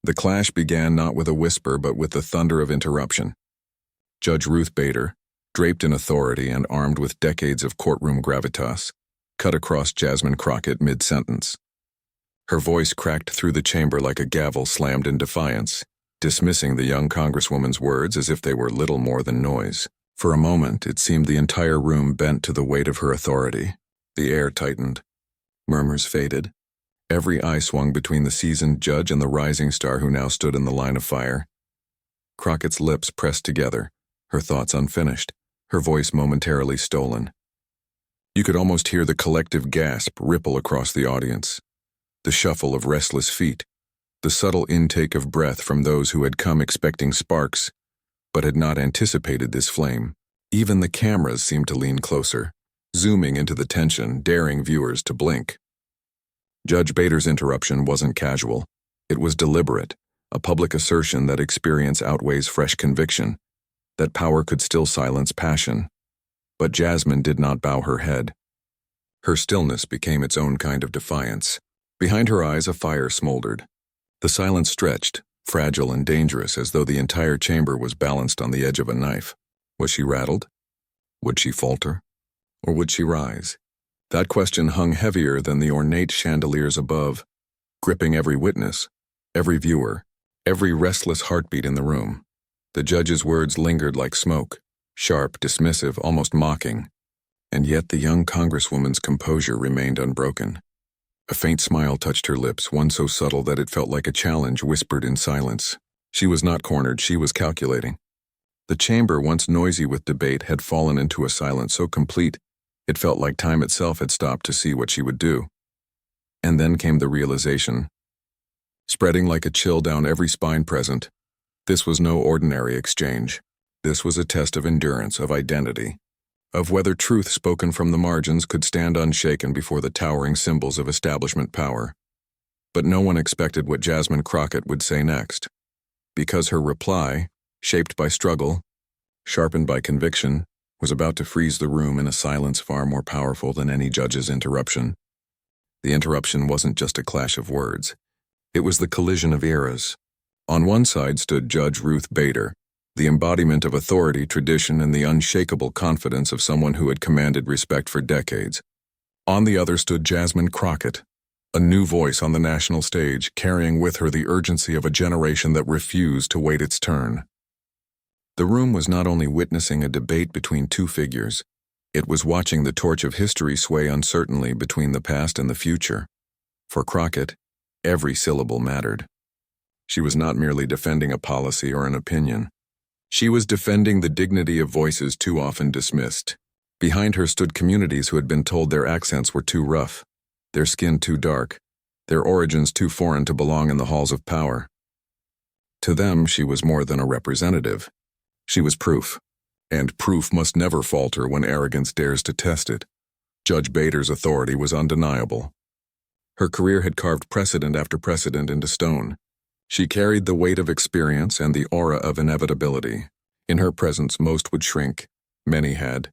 The clash began not with a whisper but with the thunder of interruption. Judge Ruth Bader, draped in authority and armed with decades of courtroom gravitas, cut across Jasmine Crockett mid-sentence. Her voice cracked through the chamber like a gavel slammed in defiance, dismissing the young Congresswoman's words as if they were little more than noise. For a moment, it seemed the entire room bent to the weight of her authority. The air tightened. Murmurs faded. Every eye swung between the seasoned judge and the rising star who now stood in the line of fire. Crockett's lips pressed together, her thoughts unfinished, her voice momentarily stolen. You could almost hear the collective gasp ripple across the audience, the shuffle of restless feet, the subtle intake of breath from those who had come expecting sparks, but had not anticipated this flame. Even the cameras seemed to lean closer, zooming into the tension, daring viewers to blink. Judge Bader's interruption wasn't casual. It was deliberate, a public assertion that experience outweighs fresh conviction, that power could still silence passion. But Jasmine did not bow her head. Her stillness became its own kind of defiance. Behind her eyes, a fire smoldered. The silence stretched, fragile and dangerous, as though the entire chamber was balanced on the edge of a knife. Was she rattled? Would she falter? Or would she rise? That question hung heavier than the ornate chandeliers above, gripping every witness, every viewer, every restless heartbeat in the room. The judge's words lingered like smoke, sharp, dismissive, almost mocking, and yet the young Congresswoman's composure remained unbroken. A faint smile touched her lips, one so subtle that it felt like a challenge whispered in silence. She was not cornered, she was calculating. The chamber, once noisy with debate, had fallen into a silence so complete it felt like time itself had stopped to see what she would do. And then came the realization, spreading like a chill down every spine present. This was no ordinary exchange. This was a test of endurance, of identity, of whether truth spoken from the margins could stand unshaken before the towering symbols of establishment power. But no one expected what Jasmine Crockett would say next, because her reply, shaped by struggle, sharpened by conviction, was about to freeze the room in a silence far more powerful than any judge's interruption. The interruption wasn't just a clash of words. It was the collision of eras. On one side stood Judge Ruth Bader, the embodiment of authority, tradition, and the unshakable confidence of someone who had commanded respect for decades. On the other stood Jasmine Crockett, a new voice on the national stage, carrying with her the urgency of a generation that refused to wait its turn. The room was not only witnessing a debate between two figures, it was watching the torch of history sway uncertainly between the past and the future. For Crockett, every syllable mattered. She was not merely defending a policy or an opinion. She was defending the dignity of voices too often dismissed. Behind her stood communities who had been told their accents were too rough, their skin too dark, their origins too foreign to belong in the halls of power. To them, she was more than a representative. She was proof, and proof must never falter when arrogance dares to test it. Judge Bader's authority was undeniable. Her career had carved precedent after precedent into stone. She carried the weight of experience and the aura of inevitability. In her presence, most would shrink. Many had.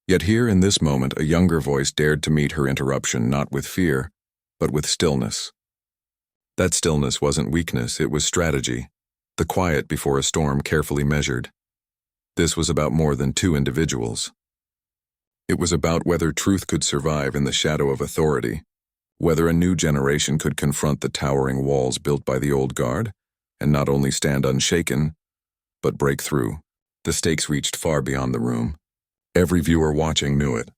Yet here in this moment, a younger voice dared to meet her interruption not with fear, but with stillness. That stillness wasn't weakness, it was strategy. The quiet before a storm carefully measured. This was about more than two individuals. It was about whether truth could survive in the shadow of authority, whether a new generation could confront the towering walls built by the old guard, and not only stand unshaken, but break through. The stakes reached far beyond the room. Every viewer watching knew it.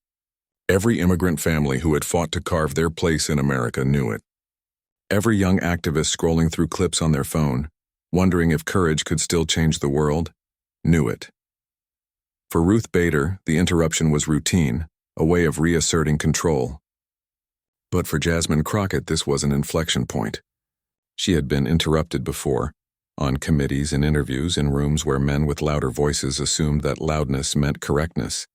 Every immigrant family who had fought to carve their place in America knew it. Every young activist scrolling through clips on their phone, wondering if courage could still change the world, knew it. For Ruth Bader, the interruption was routine, a way of reasserting control. But for Jasmine Crockett, this was an inflection point. She had been interrupted before, on committees and interviews in rooms where men with louder voices assumed that loudness meant correctness.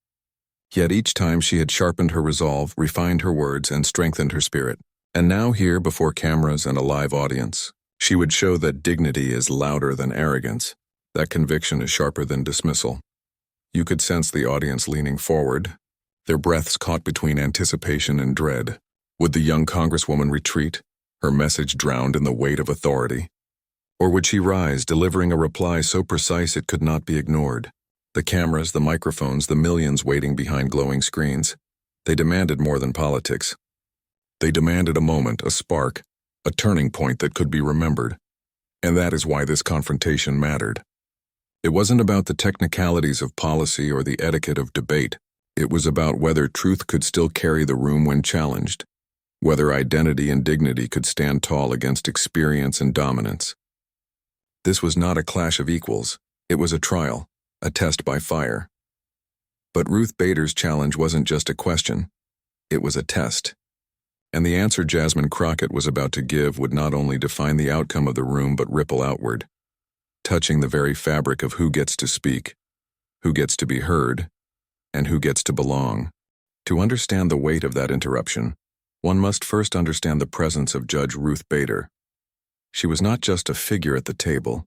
Yet each time she had sharpened her resolve, refined her words, and strengthened her spirit. And now here, before cameras and a live audience, she would show that dignity is louder than arrogance, that conviction is sharper than dismissal. You could sense the audience leaning forward, their breaths caught between anticipation and dread. Would the young Congresswoman retreat, her message drowned in the weight of authority? Or would she rise, delivering a reply so precise it could not be ignored? The cameras, the microphones, the millions waiting behind glowing screens, they demanded more than politics. They demanded a moment, a spark, a turning point that could be remembered. And that is why this confrontation mattered. It wasn't about the technicalities of policy or the etiquette of debate. It was about whether truth could still carry the room when challenged, whether identity and dignity could stand tall against experience and dominance. This was not a clash of equals. It was a trial, a test by fire. But Ruth Bader's challenge wasn't just a question. It was a test. And the answer Jasmine Crockett was about to give would not only define the outcome of the room but ripple outward, touching the very fabric of who gets to speak, who gets to be heard, and who gets to belong. To understand the weight of that interruption, one must first understand the presence of Judge Ruth Bader. She was not just a figure at the table.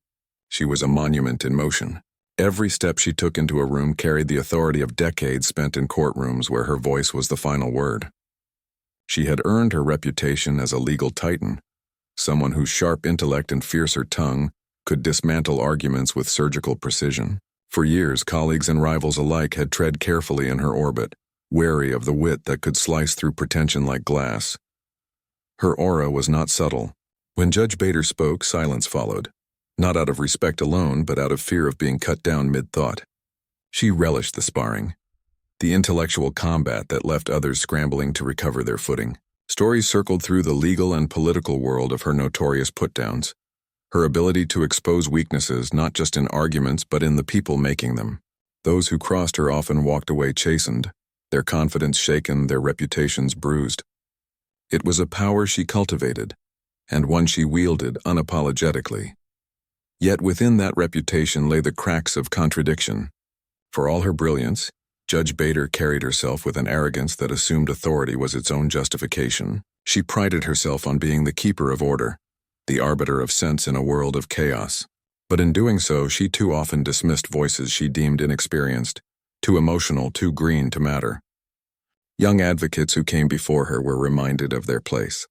She was a monument in motion. Every step she took into a room carried the authority of decades spent in courtrooms where her voice was the final word. She had earned her reputation as a legal titan, someone whose sharp intellect and fiercer tongue could dismantle arguments with surgical precision. For years, colleagues and rivals alike had tread carefully in her orbit, wary of the wit that could slice through pretension like glass. Her aura was not subtle. When Judge Bader spoke, silence followed, not out of respect alone, but out of fear of being cut down mid-thought. She relished the sparring, the intellectual combat that left others scrambling to recover their footing. Stories circled through the legal and political world of her notorious put-downs, her ability to expose weaknesses not just in arguments but in the people making them. Those who crossed her often walked away chastened, their confidence shaken, their reputations bruised. It was a power she cultivated, and one she wielded unapologetically. Yet within that reputation lay the cracks of contradiction. For all her brilliance, Judge Bader carried herself with an arrogance that assumed authority was its own justification. She prided herself on being the keeper of order, the arbiter of sense in a world of chaos. But in doing so, she too often dismissed voices she deemed inexperienced, too emotional, too green to matter. Young advocates who came before her were reminded of their place.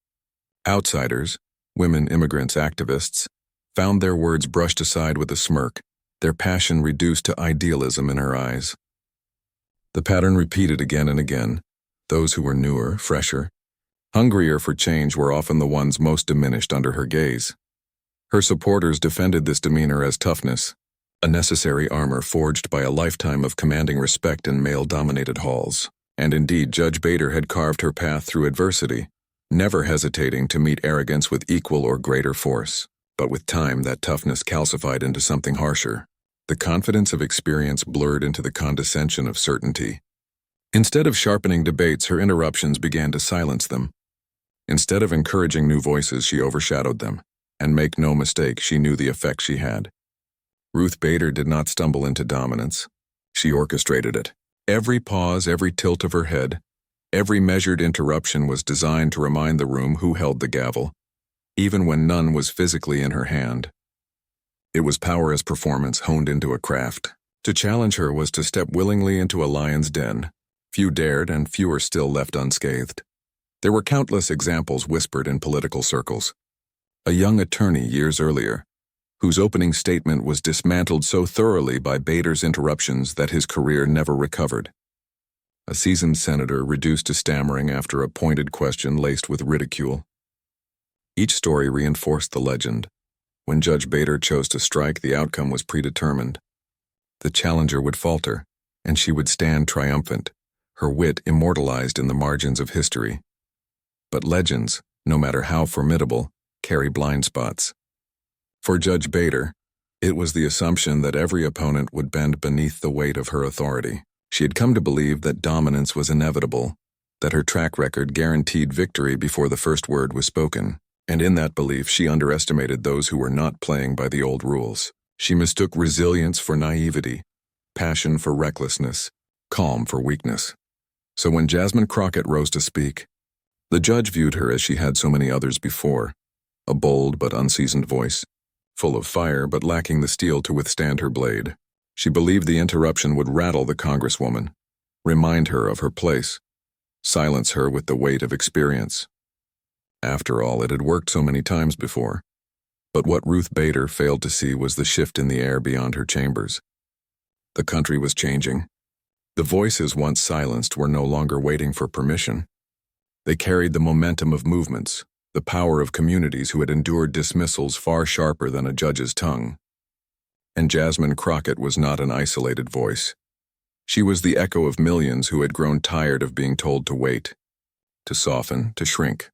Outsiders, women immigrants, activists, found their words brushed aside with a smirk, their passion reduced to idealism in her eyes. The pattern repeated again and again. Those who were newer, fresher, hungrier for change were often the ones most diminished under her gaze. Her supporters defended this demeanor as toughness, a necessary armor forged by a lifetime of commanding respect in male-dominated halls. And indeed, Judge Bader had carved her path through adversity, never hesitating to meet arrogance with equal or greater force. But with time, that toughness calcified into something harsher. The confidence of experience blurred into the condescension of certainty. Instead of sharpening debates, her interruptions began to silence them. Instead of encouraging new voices, she overshadowed them. And make no mistake, she knew the effect she had. Ruth Bader did not stumble into dominance. She orchestrated it. Every pause, every tilt of her head, every measured interruption was designed to remind the room who held the gavel, even when none was physically in her hand. It was power as performance honed into a craft. To challenge her was to step willingly into a lion's den. Few dared, and fewer still left unscathed. There were countless examples whispered in political circles. A young attorney years earlier, whose opening statement was dismantled so thoroughly by Bader's interruptions that his career never recovered. A seasoned senator reduced to stammering after a pointed question laced with ridicule. Each story reinforced the legend. When Judge Bader chose to strike, the outcome was predetermined. The challenger would falter, and she would stand triumphant, her wit immortalized in the margins of history. But legends, no matter how formidable, carry blind spots. For Judge Bader, it was the assumption that every opponent would bend beneath the weight of her authority. She had come to believe that dominance was inevitable, that her track record guaranteed victory before the first word was spoken. And in that belief, she underestimated those who were not playing by the old rules. She mistook resilience for naivety, passion for recklessness, calm for weakness. So when Jasmine Crockett rose to speak, the judge viewed her as she had so many others before, a bold but unseasoned voice, full of fire but lacking the steel to withstand her blade. She believed the interruption would rattle the Congresswoman, remind her of her place, silence her with the weight of experience. After all, it had worked so many times before. But what Ruth Bader failed to see was the shift in the air beyond her chambers. The country was changing. The voices once silenced were no longer waiting for permission. They carried the momentum of movements, the power of communities who had endured dismissals far sharper than a judge's tongue. And Jasmine Crockett was not an isolated voice. She was the echo of millions who had grown tired of being told to wait, to soften, to shrink.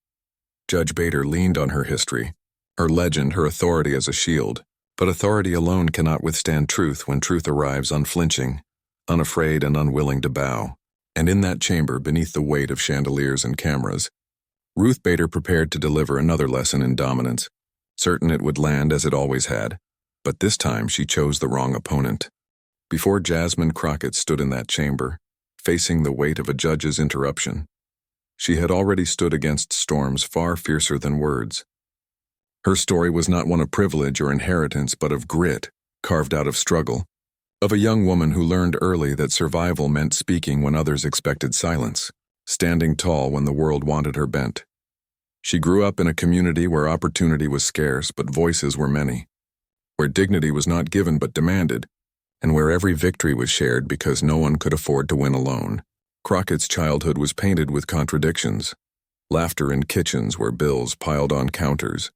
Judge Bader leaned on her history, her legend, her authority as a shield. But authority alone cannot withstand truth when truth arrives unflinching, unafraid and unwilling to bow. And in that chamber, beneath the weight of chandeliers and cameras, Ruth Bader prepared to deliver another lesson in dominance, certain it would land as it always had. But this time she chose the wrong opponent. Before Jasmine Crockett stood in that chamber, facing the weight of a judge's interruption, she had already stood against storms far fiercer than words. Her story was not one of privilege or inheritance, but of grit, carved out of struggle, of a young woman who learned early that survival meant speaking when others expected silence, standing tall when the world wanted her bent. She grew up in a community where opportunity was scarce but voices were many, where dignity was not given but demanded, and where every victory was shared because no one could afford to win alone. Crockett's childhood was painted with contradictions. Laughter in kitchens where bills piled on counters.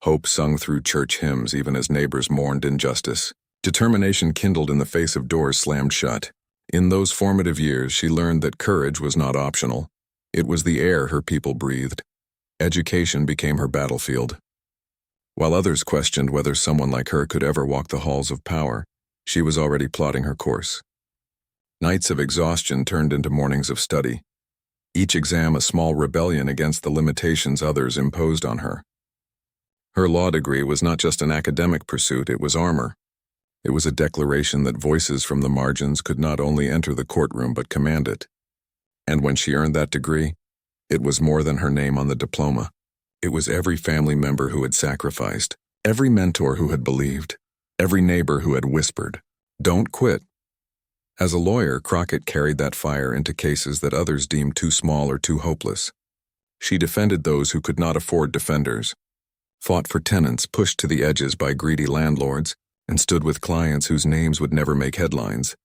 Hope sung through church hymns even as neighbors mourned injustice. Determination kindled in the face of doors slammed shut. In those formative years, she learned that courage was not optional. It was the air her people breathed. Education became her battlefield. While others questioned whether someone like her could ever walk the halls of power, she was already plotting her course. Nights of exhaustion turned into mornings of study. Each exam a small rebellion against the limitations others imposed on her. Her law degree was not just an academic pursuit, it was armor. It was a declaration that voices from the margins could not only enter the courtroom but command it. And when she earned that degree, it was more than her name on the diploma. It was every family member who had sacrificed, every mentor who had believed, every neighbor who had whispered, "Don't quit." As a lawyer, Crockett carried that fire into cases that others deemed too small or too hopeless. She defended those who could not afford defenders, fought for tenants pushed to the edges by greedy landlords, and stood with clients whose names would never make headlines,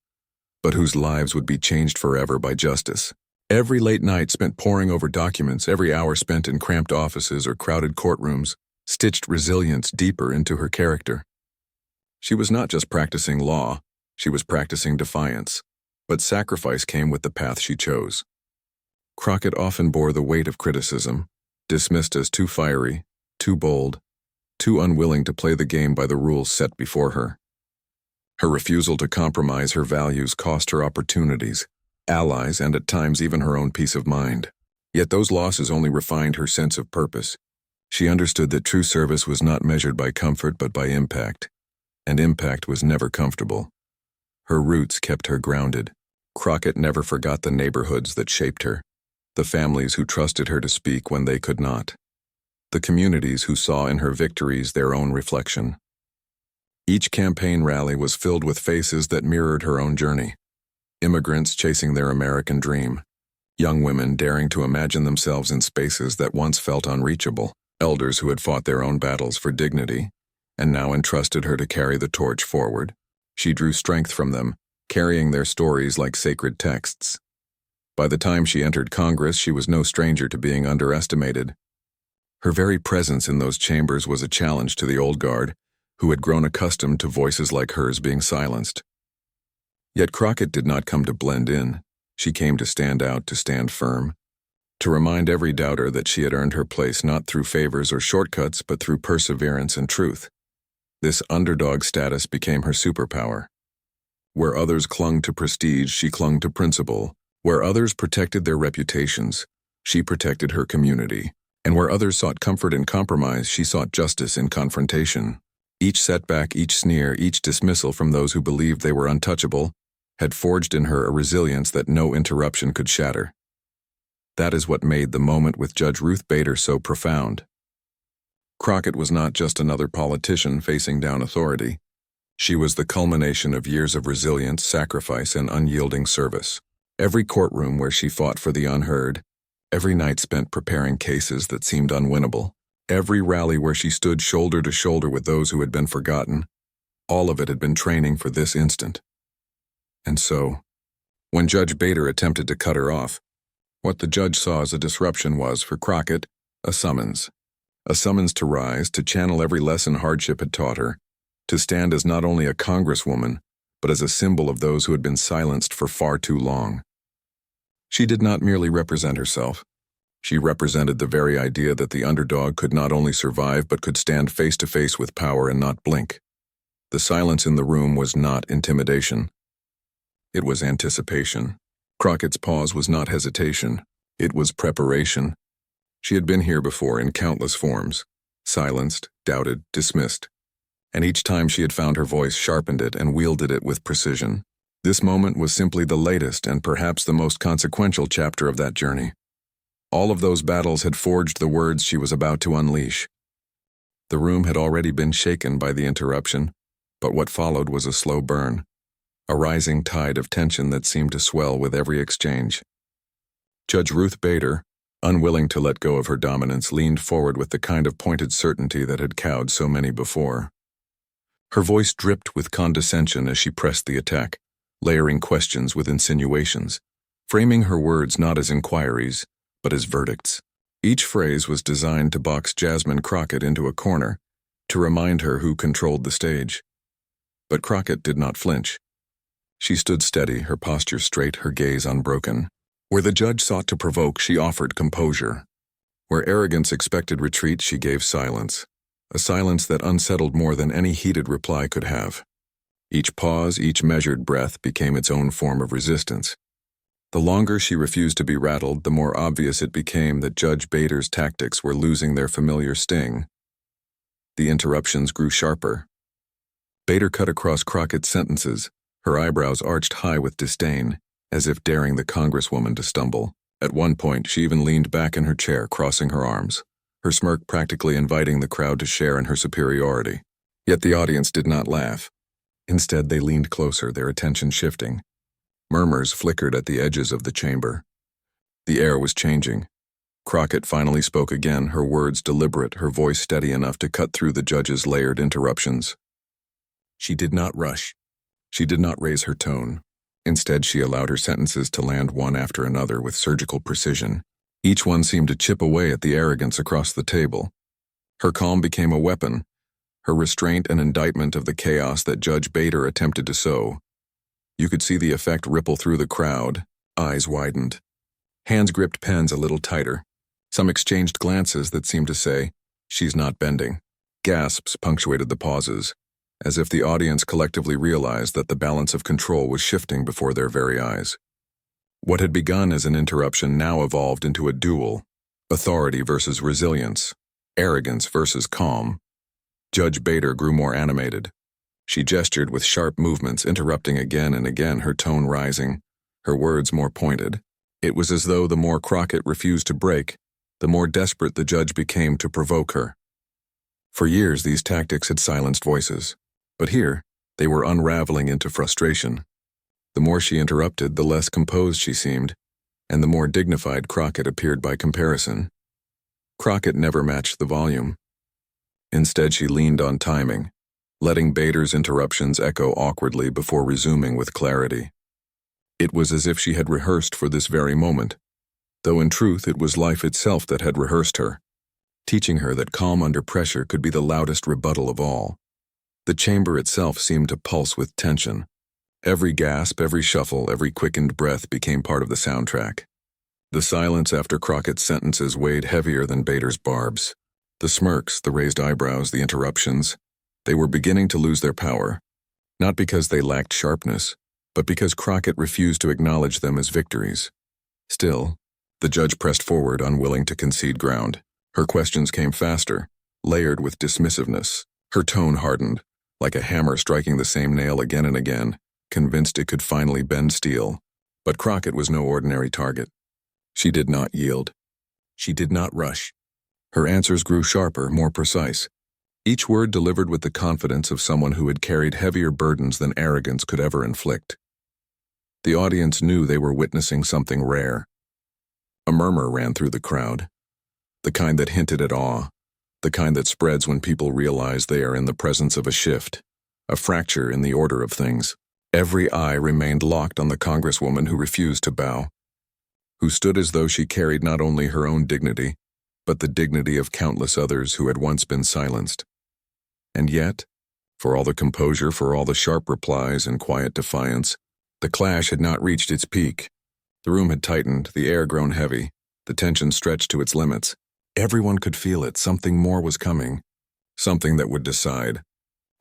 but whose lives would be changed forever by justice. Every late night spent poring over documents, every hour spent in cramped offices or crowded courtrooms, stitched resilience deeper into her character. She was not just practicing law, she was practicing defiance, but sacrifice came with the path she chose. Crockett often bore the weight of criticism, dismissed as too fiery, too bold, too unwilling to play the game by the rules set before her. Her refusal to compromise her values cost her opportunities, allies, and at times even her own peace of mind. Yet those losses only refined her sense of purpose. She understood that true service was not measured by comfort but by impact, and impact was never comfortable. Her roots kept her grounded. Crockett never forgot the neighborhoods that shaped her, the families who trusted her to speak when they could not, the communities who saw in her victories their own reflection. Each campaign rally was filled with faces that mirrored her own journey. Immigrants chasing their American dream, young women daring to imagine themselves in spaces that once felt unreachable, elders who had fought their own battles for dignity, and now entrusted her to carry the torch forward. She drew strength from them, carrying their stories like sacred texts. By the time she entered Congress, she was no stranger to being underestimated. Her very presence in those chambers was a challenge to the old guard, who had grown accustomed to voices like hers being silenced. Yet Crockett did not come to blend in. She came to stand out, to stand firm, to remind every doubter that she had earned her place not through favors or shortcuts, but through perseverance and truth. This underdog status became her superpower. Where others clung to prestige, she clung to principle. Where others protected their reputations, she protected her community. And where others sought comfort in compromise, she sought justice in confrontation. Each setback, each sneer, each dismissal from those who believed they were untouchable had forged in her a resilience that no interruption could shatter. That is what made the moment with Judge Ruth Bader so profound. Crockett was not just another politician facing down authority. She was the culmination of years of resilience, sacrifice, and unyielding service. Every courtroom where she fought for the unheard, every night spent preparing cases that seemed unwinnable, Every rally where she stood shoulder to shoulder with those who had been forgotten, all of it had been training for this instant. And so, when Judge Bader attempted to cut her off, what the judge saw as a disruption was, for Crockett, a summons. A summons to rise, to channel every lesson hardship had taught her, to stand as not only a congresswoman, but as a symbol of those who had been silenced for far too long. She did not merely represent herself. She represented the very idea that the underdog could not only survive but could stand face to face with power and not blink. The silence in the room was not intimidation. It was anticipation. Crockett's pause was not hesitation. It was preparation. She had been here before in countless forms, silenced, doubted, dismissed. And each time she had found her voice, sharpened it, and wielded it with precision. This moment was simply the latest and perhaps the most consequential chapter of that journey. All of those battles had forged the words she was about to unleash. The room had already been shaken by the interruption, but what followed was a slow burn, a rising tide of tension that seemed to swell with every exchange. Judge Ruth Bader, unwilling to let go of her dominance, leaned forward with the kind of pointed certainty that had cowed so many before. Her voice dripped with condescension as she pressed the attack, layering questions with insinuations, framing her words not as inquiries, but as verdicts. Each phrase was designed to box Jasmine Crockett into a corner, to remind her who controlled the stage. But Crockett did not flinch. She stood steady, her posture straight, her gaze unbroken. Where the judge sought to provoke, she offered composure. Where arrogance expected retreat, she gave silence, a silence that unsettled more than any heated reply could have. Each pause, each measured breath became its own form of resistance. The longer she refused to be rattled, the more obvious it became that Judge Bader's tactics were losing their familiar sting. The interruptions grew sharper. Bader cut across Crockett's sentences, her eyebrows arched high with disdain, as if daring the congresswoman to stumble. At one point, she even leaned back in her chair, crossing her arms, her smirk practically inviting the crowd to share in her superiority. Yet the audience did not laugh. Instead, they leaned closer, their attention shifting. Murmurs flickered at the edges of the chamber. The air was changing. Crockett finally spoke again, her words deliberate, her voice steady enough to cut through the judge's layered interruptions. She did not rush. She did not raise her tone. Instead, she allowed her sentences to land one after another with surgical precision. Each one seemed to chip away at the arrogance across the table. Her calm became a weapon, her restraint an indictment of the chaos that Judge Bader attempted to sow. You could see the effect ripple through the crowd. Eyes widened. Hands gripped pens a little tighter. Some exchanged glances that seemed to say, "She's not bending." Gasps punctuated the pauses, as if the audience collectively realized that the balance of control was shifting before their very eyes. What had begun as an interruption now evolved into a duel, authority versus resilience, arrogance versus calm. Judge Bader grew more animated. She gestured with sharp movements, interrupting again and again, her tone rising, her words more pointed. It was as though the more Crockett refused to break, the more desperate the judge became to provoke her. For years, these tactics had silenced voices, but here, they were unraveling into frustration. The more she interrupted, the less composed she seemed, and the more dignified Crockett appeared by comparison. Crockett never matched the volume. Instead, she leaned on timing, letting Bader's interruptions echo awkwardly before resuming with clarity. It was as if she had rehearsed for this very moment, though in truth it was life itself that had rehearsed her, teaching her that calm under pressure could be the loudest rebuttal of all. The chamber itself seemed to pulse with tension. Every gasp, every shuffle, every quickened breath became part of the soundtrack. The silence after Crockett's sentences weighed heavier than Bader's barbs. The smirks, the raised eyebrows, the interruptions, they were beginning to lose their power, not because they lacked sharpness, but because Crockett refused to acknowledge them as victories. Still, the judge pressed forward, unwilling to concede ground. Her questions came faster, layered with dismissiveness. Her tone hardened, like a hammer striking the same nail again and again, convinced it could finally bend steel. But Crockett was no ordinary target. She did not yield. She did not rush. Her answers grew sharper, more precise, each word delivered with the confidence of someone who had carried heavier burdens than arrogance could ever inflict. The audience knew they were witnessing something rare. A murmur ran through the crowd, the kind that hinted at awe, the kind that spreads when people realize they are in the presence of a shift, a fracture in the order of things. Every eye remained locked on the Congresswoman who refused to bow, who stood as though she carried not only her own dignity, but the dignity of countless others who had once been silenced. And yet, for all the composure, for all the sharp replies and quiet defiance, the clash had not reached its peak. The room had tightened, the air grown heavy, the tension stretched to its limits. Everyone could feel it. Something more was coming, something that would decide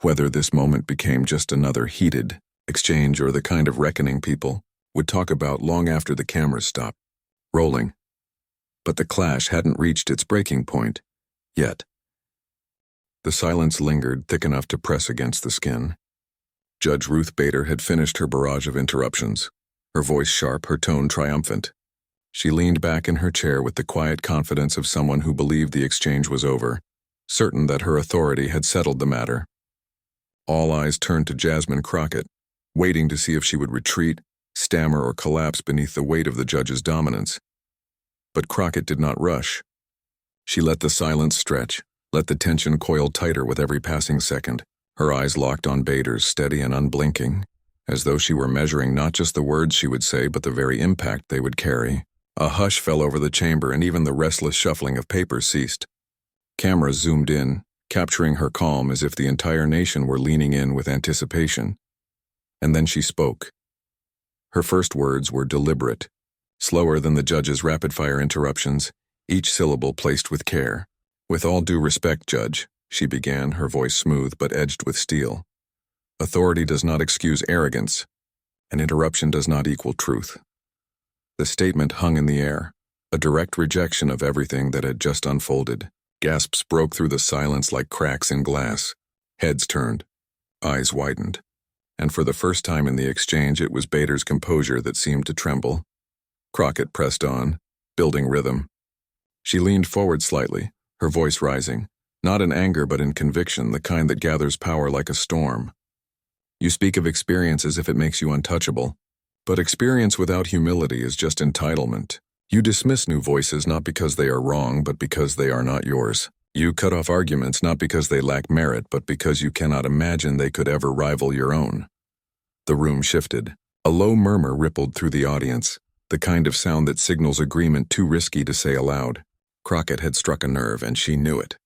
whether this moment became just another heated exchange or the kind of reckoning people would talk about long after the cameras stopped rolling. But the clash hadn't reached its breaking point yet. The silence lingered, thick enough to press against the skin. Judge Ruth Bader had finished her barrage of interruptions, her voice sharp, her tone triumphant. She leaned back in her chair with the quiet confidence of someone who believed the exchange was over, certain that her authority had settled the matter. All eyes turned to Jasmine Crockett, waiting to see if she would retreat, stammer, or collapse beneath the weight of the judge's dominance. But Crockett did not rush. She let the silence stretch, let the tension coil tighter with every passing second, her eyes locked on Bader's, steady and unblinking, as though she were measuring not just the words she would say but the very impact they would carry. A hush fell over the chamber, and even the restless shuffling of papers ceased. Cameras zoomed in, capturing her calm as if the entire nation were leaning in with anticipation. And then she spoke. Her first words were deliberate, slower than the judge's rapid-fire interruptions, each syllable placed with care. "With all due respect, Judge," she began, her voice smooth but edged with steel. "Authority does not excuse arrogance. An interruption does not equal truth." The statement hung in the air, a direct rejection of everything that had just unfolded. Gasps broke through the silence like cracks in glass. Heads turned, eyes widened, and for the first time in the exchange it was Bader's composure that seemed to tremble. Crockett pressed on, building rhythm. She leaned forward slightly, her voice rising, not in anger but in conviction, the kind that gathers power like a storm. "You speak of experience as if it makes you untouchable. But experience without humility is just entitlement. You dismiss new voices not because they are wrong, but because they are not yours. You cut off arguments not because they lack merit, but because you cannot imagine they could ever rival your own." The room shifted. A low murmur rippled through the audience, the kind of sound that signals agreement too risky to say aloud. Crockett had struck a nerve, and she knew it.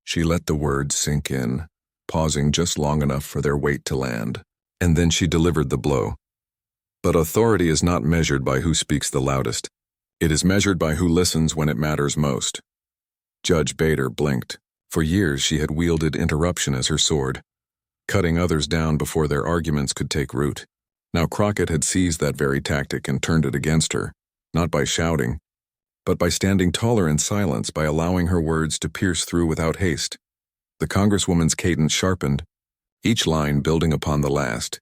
She let the words sink in, pausing just long enough for their weight to land. And then she delivered the blow. "But authority is not measured by who speaks the loudest. It is measured by who listens when it matters most." Judge Bader blinked. For years she had wielded interruption as her sword, cutting others down before their arguments could take root. Now Crockett had seized that very tactic and turned it against her, not by shouting, but by standing taller in silence, by allowing her words to pierce through without haste. The Congresswoman's cadence sharpened, each line building upon the last,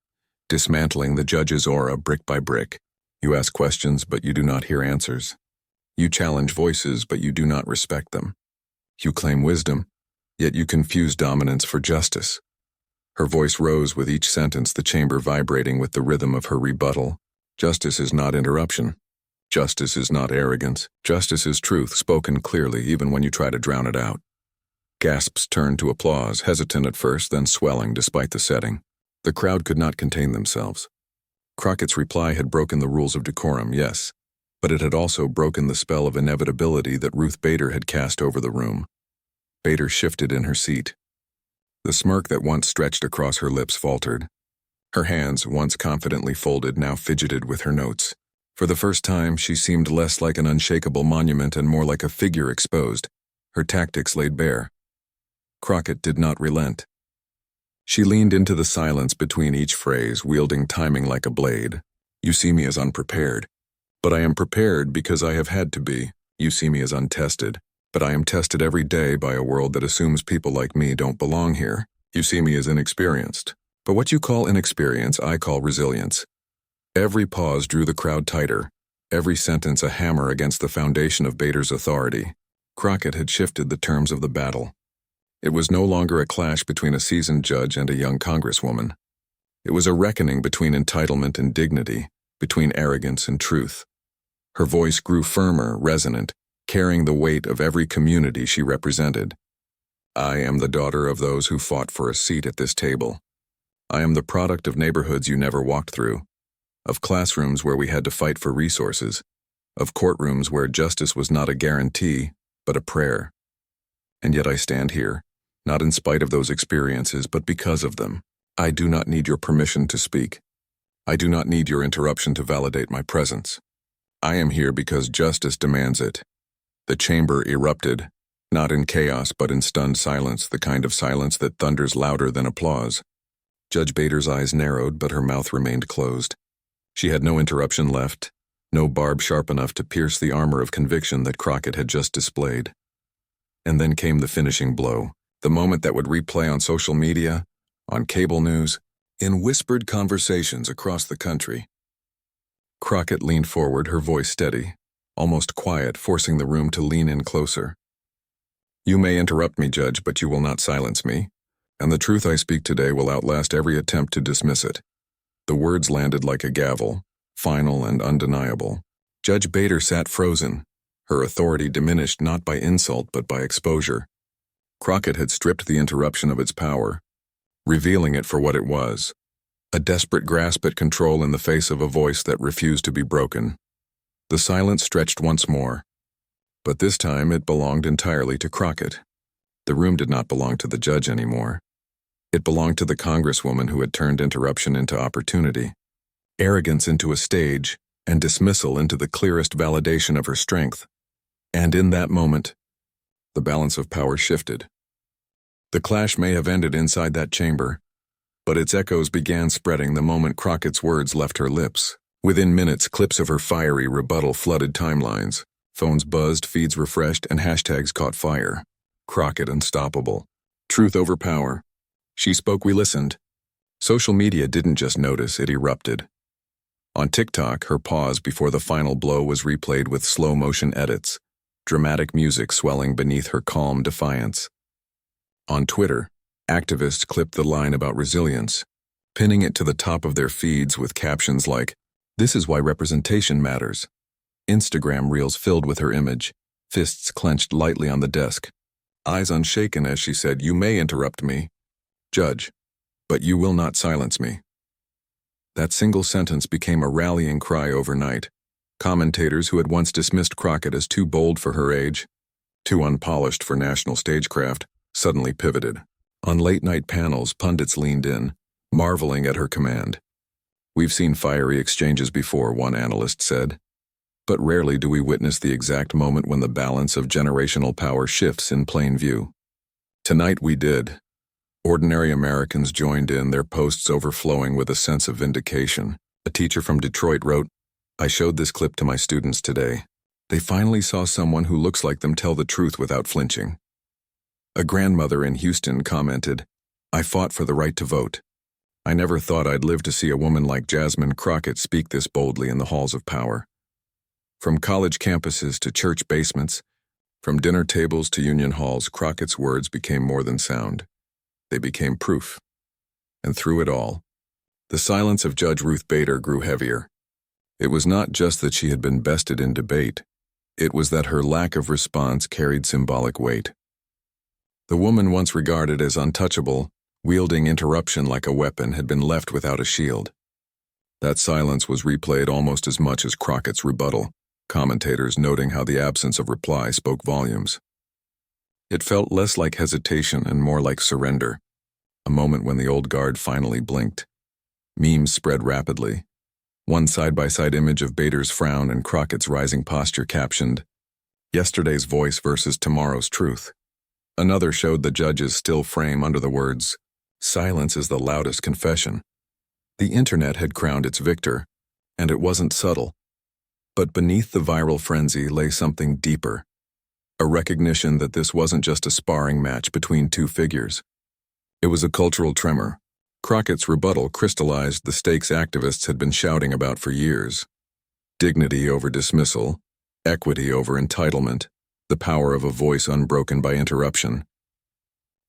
dismantling the judge's aura brick by brick. "You ask questions, but you do not hear answers. You challenge voices, but you do not respect them. You claim wisdom, yet you confuse dominance for justice." Her voice rose with each sentence, the chamber vibrating with the rhythm of her rebuttal. "Justice is not interruption. Justice is not arrogance. Justice is truth, spoken clearly even when you try to drown it out." Gasps turned to applause, hesitant at first, then swelling despite the setting. The crowd could not contain themselves. Crockett's reply had broken the rules of decorum, yes, but it had also broken the spell of inevitability that Ruth Bader had cast over the room. Bader shifted in her seat. The smirk that once stretched across her lips faltered. Her hands, once confidently folded, now fidgeted with her notes. For the first time, she seemed less like an unshakable monument and more like a figure exposed, her tactics laid bare. Crockett did not relent. She leaned into the silence between each phrase, wielding timing like a blade. "You see me as unprepared, but I am prepared because I have had to be. You see me as untested, but I am tested every day by a world that assumes people like me don't belong here. You see me as inexperienced, but what you call inexperience, I call resilience." Every pause drew the crowd tighter, every sentence a hammer against the foundation of Bader's authority. Crockett had shifted the terms of the battle. It was no longer a clash between a seasoned judge and a young Congresswoman. It was a reckoning between entitlement and dignity, between arrogance and truth. Her voice grew firmer, resonant, carrying the weight of every community she represented. I am the daughter of those who fought for a seat at this table. I am the product of neighborhoods you never walked through, of classrooms where we had to fight for resources, of courtrooms where justice was not a guarantee, but a prayer. And yet I stand here, not in spite of those experiences, but because of them. I do not need your permission to speak. I do not need your interruption to validate my presence. I am here because justice demands it. The chamber erupted, not in chaos but in stunned silence, the kind of silence that thunders louder than applause. Judge Bader's eyes narrowed, but her mouth remained closed. She had no interruption left, no barb sharp enough to pierce the armor of conviction that Crockett had just displayed. And then came the finishing blow, the moment that would replay on social media, on cable news, in whispered conversations across the country. Crockett leaned forward, her voice steady, almost quiet, forcing the room to lean in closer. You may interrupt me, Judge, but you will not silence me, and the truth I speak today will outlast every attempt to dismiss it. The words landed like a gavel, final and undeniable. Judge Bader sat frozen, her authority diminished not by insult but by exposure. Crockett had stripped the interruption of its power, revealing it for what it was, a desperate grasp at control in the face of a voice that refused to be broken. The silence stretched once more, but this time it belonged entirely to Crockett. The room did not belong to the judge anymore. It belonged to the congresswoman who had turned interruption into opportunity, arrogance into a stage, and dismissal into the clearest validation of her strength. And in that moment, the balance of power shifted. The clash may have ended inside that chamber, but its echoes began spreading the moment Crockett's words left her lips. Within minutes, clips of her fiery rebuttal flooded timelines. Phones buzzed, feeds refreshed, and hashtags caught fire. Crockett unstoppable. Truth over power. She spoke, we listened. Social media didn't just notice, it erupted. On TikTok, her pause before the final blow was replayed with slow-motion edits, dramatic music swelling beneath her calm defiance. On Twitter, activists clipped the line about resilience, pinning it to the top of their feeds with captions like, "This is why representation matters." Instagram reels filled with her image, fists clenched lightly on the desk, eyes unshaken as she said, "You may interrupt me, Judge, but you will not silence me." That single sentence became a rallying cry overnight. Commentators who had once dismissed Crockett as too bold for her age, too unpolished for national stagecraft, suddenly pivoted. On late-night panels, pundits leaned in, marveling at her command. "We've seen fiery exchanges before," one analyst said, "but rarely do we witness the exact moment when the balance of generational power shifts in plain view." Tonight we did. Ordinary Americans joined in, their posts overflowing with a sense of vindication. A teacher from Detroit wrote, "I showed this clip to my students today. They finally saw someone who looks like them tell the truth without flinching." A grandmother in Houston commented, "I fought for the right to vote. I never thought I'd live to see a woman like Jasmine Crockett speak this boldly in the halls of power." From college campuses to church basements, from dinner tables to union halls, Crockett's words became more than sound. They became proof. And through it all, the silence of Judge Ruth Bader grew heavier. It was not just that she had been bested in debate. It was that her lack of response carried symbolic weight. The woman once regarded as untouchable, wielding interruption like a weapon, had been left without a shield. That silence was replayed almost as much as Crockett's rebuttal, commentators noting how the absence of reply spoke volumes. It felt less like hesitation and more like surrender, a moment when the old guard finally blinked. Memes spread rapidly. One side-by-side image of Bader's frown and Crockett's rising posture captioned, "Yesterday's voice versus tomorrow's truth." Another showed the judge's still frame under the words, "Silence is the loudest confession." The internet had crowned its victor, and it wasn't subtle. But beneath the viral frenzy lay something deeper, a recognition that this wasn't just a sparring match between two figures. It was a cultural tremor. Crockett's rebuttal crystallized the stakes activists had been shouting about for years. Dignity over dismissal, equity over entitlement, the power of a voice unbroken by interruption.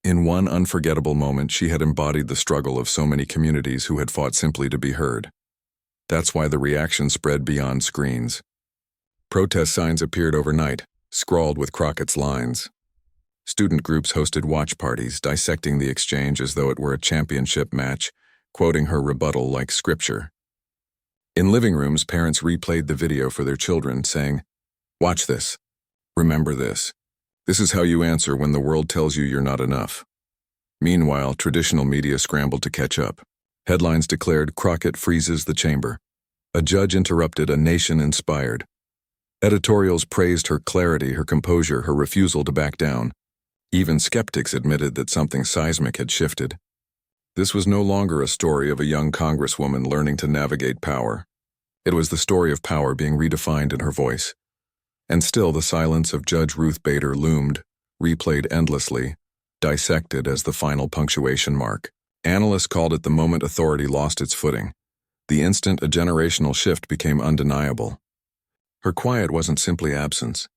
In one unforgettable moment, she had embodied the struggle of so many communities who had fought simply to be heard. That's why the reaction spread beyond screens. Protest signs appeared overnight, scrawled with Crockett's lines. Student groups hosted watch parties, dissecting the exchange as though it were a championship match, quoting her rebuttal like scripture. In living rooms, parents replayed the video for their children, saying, "Watch this. Remember this. This is how you answer when the world tells you you're not enough." Meanwhile, traditional media scrambled to catch up. Headlines declared Crockett freezes the chamber. A judge interrupted, a nation inspired. Editorials praised her clarity, her composure, her refusal to back down. Even skeptics admitted that something seismic had shifted. This was no longer a story of a young congresswoman learning to navigate power. It was the story of power being redefined in her voice. And still the silence of Judge Ruth Bader loomed, replayed endlessly, dissected as the final punctuation mark. Analysts called it the moment authority lost its footing, the instant a generational shift became undeniable. Her quiet wasn't simply absence.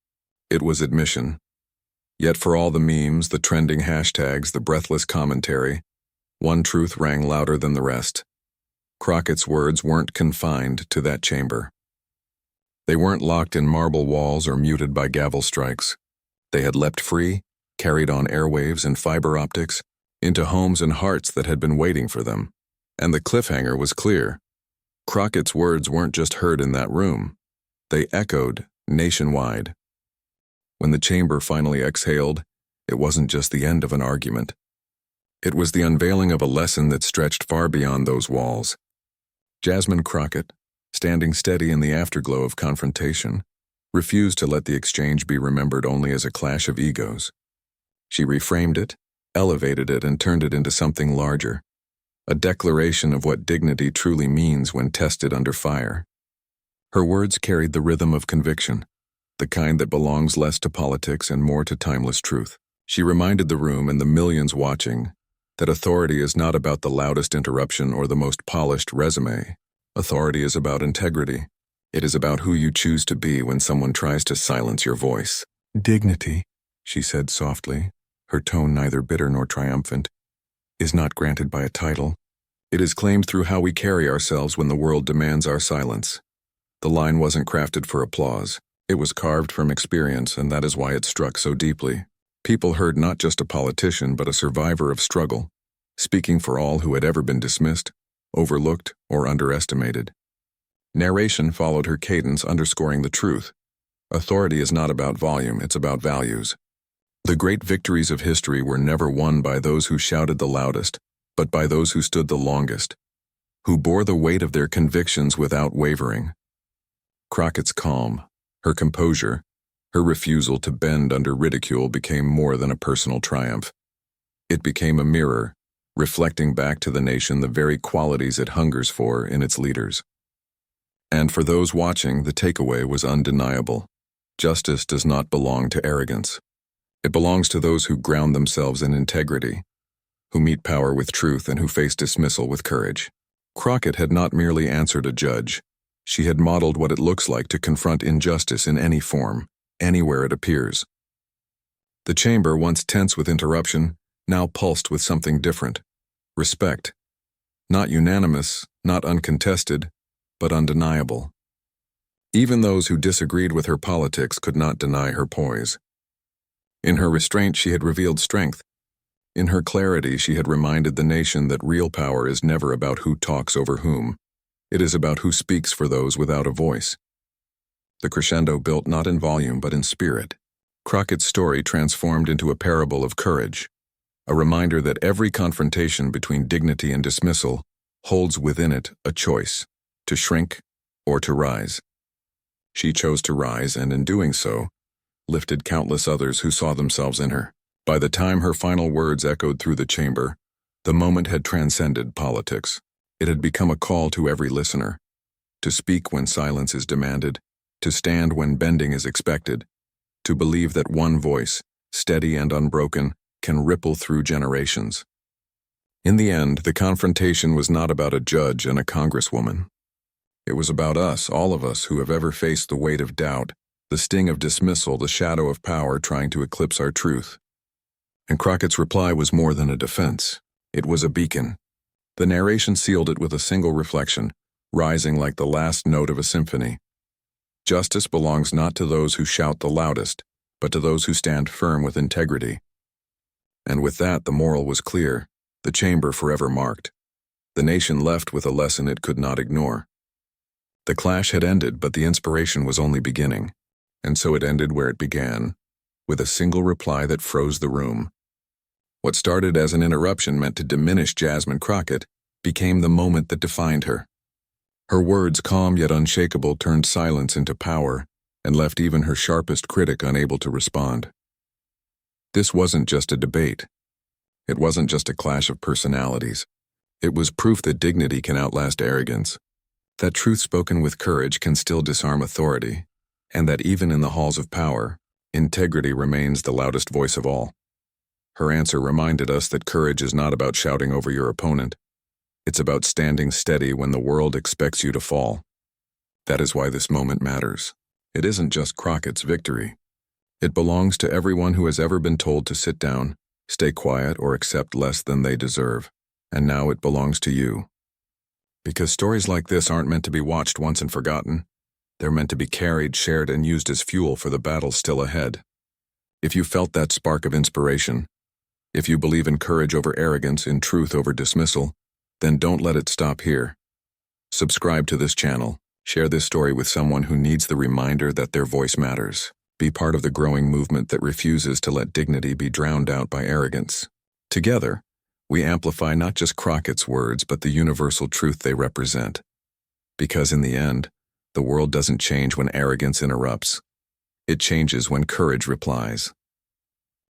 It was admission. Yet for all the memes, the trending hashtags, the breathless commentary, one truth rang louder than the rest. Crockett's words weren't confined to that chamber. They weren't locked in marble walls or muted by gavel strikes. They had leapt free, carried on airwaves and fiber optics, into homes and hearts that had been waiting for them. And the cliffhanger was clear. Crockett's words weren't just heard in that room. They echoed nationwide. When the chamber finally exhaled, it wasn't just the end of an argument. It was the unveiling of a lesson that stretched far beyond those walls. Jasmine Crockett, standing steady in the afterglow of confrontation, refused to let the exchange be remembered only as a clash of egos. She reframed it, elevated it, and turned it into something larger, a declaration of what dignity truly means when tested under fire. Her words carried the rhythm of conviction, the kind that belongs less to politics and more to timeless truth. She reminded the room and the millions watching that authority is not about the loudest interruption or the most polished resume. Authority is about integrity. It is about who you choose to be when someone tries to silence your voice. "Dignity," she said softly, her tone neither bitter nor triumphant, "is not granted by a title. It is claimed through how we carry ourselves when the world demands our silence." The line wasn't crafted for applause. It was carved from experience, and that is why it struck so deeply. People heard not just a politician, but a survivor of struggle, speaking for all who had ever been dismissed, overlooked, or underestimated. Narration followed her cadence, underscoring the truth. Authority is not about volume, it's about values. The great victories of history were never won by those who shouted the loudest, but by those who stood the longest, who bore the weight of their convictions without wavering. Crockett's calm, her composure, her refusal to bend under ridicule became more than a personal triumph. It became a mirror, reflecting back to the nation the very qualities it hungers for in its leaders. And for those watching, the takeaway was undeniable. Justice does not belong to arrogance. It belongs to those who ground themselves in integrity, who meet power with truth, and who face dismissal with courage. Crockett had not merely answered a judge. She had modeled what it looks like to confront injustice in any form, anywhere it appears. The chamber, once tense with interruption, now pulsed with something different. Respect. Not unanimous, not uncontested, but undeniable. Even those who disagreed with her politics could not deny her poise. In her restraint, she had revealed strength. In her clarity, she had reminded the nation that real power is never about who talks over whom. It is about who speaks for those without a voice. The crescendo built not in volume but in spirit. Crockett's story transformed into a parable of courage, a reminder that every confrontation between dignity and dismissal holds within it a choice, to shrink or to rise. She chose to rise, and in doing so, lifted countless others who saw themselves in her. By the time her final words echoed through the chamber, the moment had transcended politics. It had become a call to every listener, to speak when silence is demanded, to stand when bending is expected, to believe that one voice, steady and unbroken, can ripple through generations. In the end, the confrontation was not about a judge and a congresswoman. It was about us, all of us who have ever faced the weight of doubt, the sting of dismissal, the shadow of power trying to eclipse our truth. And Crockett's reply was more than a defense. It was a beacon. The narration sealed it with a single reflection, rising like the last note of a symphony. Justice belongs not to those who shout the loudest, but to those who stand firm with integrity. And with that, the moral was clear, the chamber forever marked. The nation left with a lesson it could not ignore. The clash had ended, but the inspiration was only beginning. And so it ended where it began, with a single reply that froze the room. What started as an interruption meant to diminish Jasmine Crockett became the moment that defined her. Her words, calm yet unshakable, turned silence into power and left even her sharpest critic unable to respond. This wasn't just a debate. It wasn't just a clash of personalities. It was proof that dignity can outlast arrogance, that truth spoken with courage can still disarm authority, and that even in the halls of power, integrity remains the loudest voice of all. Her answer reminded us that courage is not about shouting over your opponent. It's about standing steady when the world expects you to fall. That is why this moment matters. It isn't just Crockett's victory. It belongs to everyone who has ever been told to sit down, stay quiet, or accept less than they deserve. And now it belongs to you. Because stories like this aren't meant to be watched once and forgotten. They're meant to be carried, shared, and used as fuel for the battle still ahead. If you felt that spark of inspiration, if you believe in courage over arrogance, in truth over dismissal, then don't let it stop here. Subscribe to this channel. Share this story with someone who needs the reminder that their voice matters. Be part of the growing movement that refuses to let dignity be drowned out by arrogance. Together, we amplify not just Crockett's words, but the universal truth they represent. Because in the end, the world doesn't change when arrogance interrupts. It changes when courage replies.